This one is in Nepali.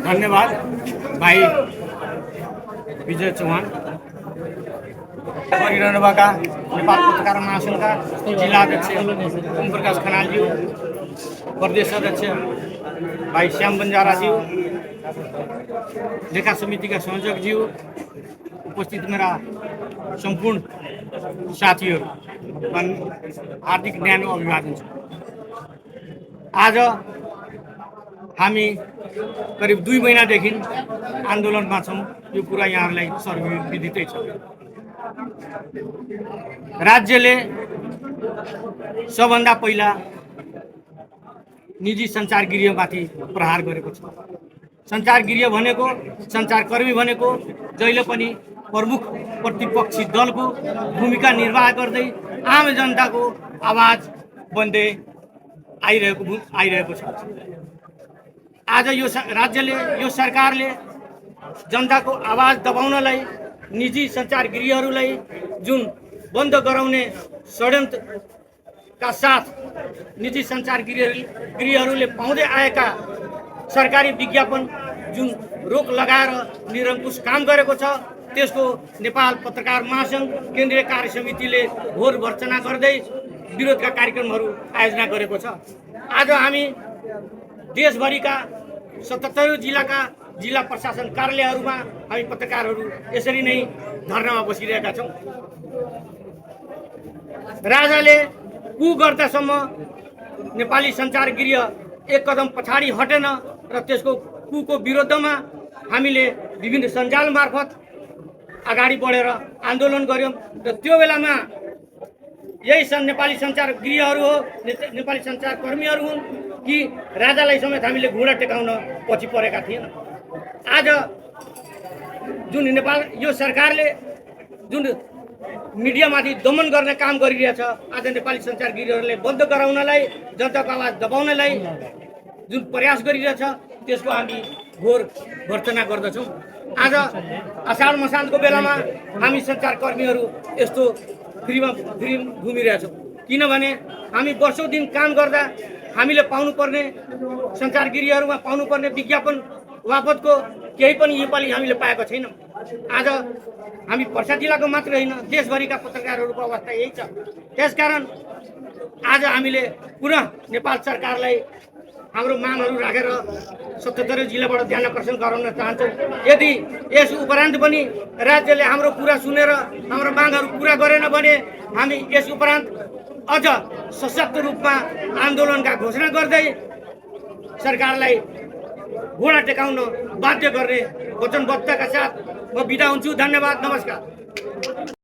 धन्यवाद भाइ विजय चौहान गरिरहनुभएका नेपाल पत्रकार महासङ्घका जिल्ला अध्यक्ष ओम प्रकाश खनालज्यू, प्रदेश अध्यक्ष भाइ श्याम बन्जाराज्यू, लेखा समितिका संयोजकज्यू, उपस्थित मेरा सम्पूर्ण साथीहरू हार्दिक न्यानो अभिवादन छ। आज हामी करिब 2 महिनादेखि आन्दोलनमा छौँ। यो कुरा यहाँहरूलाई सर्वविदितै छ। राज्यले सबभन्दा पहिला निजी सञ्चारगृहमाथि प्रहार गरेको छ। सञ्चारगृह भनेको, सञ्चारकर्मी भनेको जहिले पनि प्रमुख प्रतिपक्षी दलको भूमिका निर्वाह गर्दै आम जनताको आवाज बन्दै आइरहेको छ। आज यो राज्यले, यो सरकारले जनताको आवाज दबाउनलाई निजी सञ्चारगृहहरूलाई जुन बन्द गराउने षड्यन्त्रका साथ निजी सञ्चारगृहहरूले पाउँदै आएका सरकारी विज्ञापन जुन रोक लगाएर निरङ्कुश काम गरेको छ, त्यसको नेपाल पत्रकार महासङ्घ केन्द्रीय कार्य समितिले घोर भर्त्सना गर्दै विरोधका कार्यक्रमहरू आयोजना गरेको छ। आज हामी देशभरिका 77 जिल्लाका जिल्ला प्रशासन कार्यालयहरूमा हामी पत्रकारहरू यसरी नै धरनामा बसिरहेका छौँ। राजाले कु गर्दासम्म नेपाली सञ्चारगृह एक कदम पछाडि हटेन र त्यसको कुको विरुद्धमा हामीले विभिन्न सञ्जाल मार्फत अगाडि बढेर आन्दोलन गऱ्यौँ र त्यो बेलामा यही नेपाली सञ्चारगृहहरू हो, नेपाली सञ्चारकर्मीहरू हुन् कि राजालाई समेत हामीले घुँडा टेकाउन पछि परेका थिएन। आज जुन यो सरकारले जुन मिडियामाथि दमन गर्ने काम गरिरहेछ, आज नेपाली सञ्चारगृहहरूले बन्द गराउनलाई, जनताको आवाज दबाउनलाई जुन प्रयास गरिरहेछ, त्यसको हामी घोर भर्त्सना गर्दछौँ। आज असार मसान्तको बेलामा हामी सञ्चारकर्मीहरू यस्तो फ्रीमा घुमिरहेछौँ, किनभने हामी वर्षौँ दिन काम गर्दा हामीले पाउनुपर्ने सञ्चारगृहहरूमा पाउनुपर्ने विज्ञापन बापतको केही पनि योपालि हामीले पाएको छैनौँ। आज हामी पर्सा जिल्लाको मात्र होइन, देशभरिका पत्रकारहरूको अवस्था यही छ। त्यसकारण आज हामीले पुनः नेपाल सरकारलाई हाम्रो मागहरू राखेर 77 जिल्लाबाट ध्यान आकर्षण गराउन चाहन्छौँ। यदि यस उपरान्त पनि राज्यले हाम्रो कुरा सुनेर हाम्रो मागहरू पुरा गरेन भने हामी यस उपरान्त अझ सशक्त रूपमा आन्दोलनका घोषणा गर्दै सरकारलाई घोडा टेकाउन बाध्य गर्ने वचनबद्धताका साथ म बिदा हुन्छु। धन्यवाद, नमस्कार।